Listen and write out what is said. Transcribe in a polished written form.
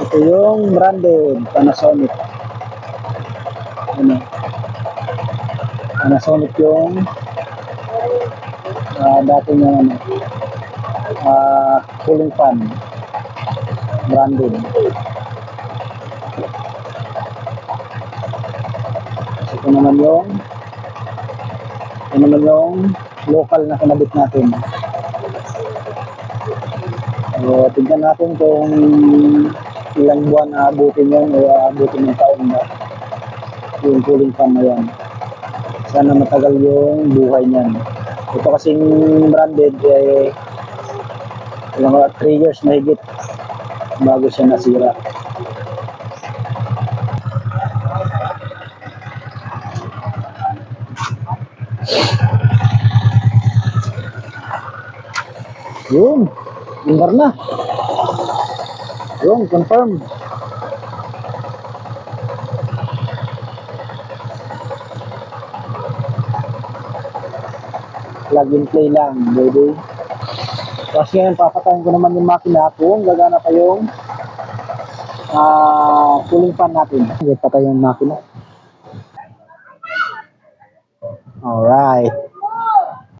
Ito yung branded Panasonic. Ano? Panasonic yung dati yung cooling fan. Branded. Ito naman yung local na kinabit natin. So, tignan natin kung ilang buwan aabutin yun o aabutin ng taon na yung cooling fan na yan. Sana matagal yung buhay niyan. Ito kasing branded eh, 3 years mahigit bago siya nasira. Yun, number na. Yun, confirm. Plug and play lang, baby. Kasi ngayon, papatayin ko naman yung makina kung gagana pa yung cooling fan natin. Patay yung makina. Alright.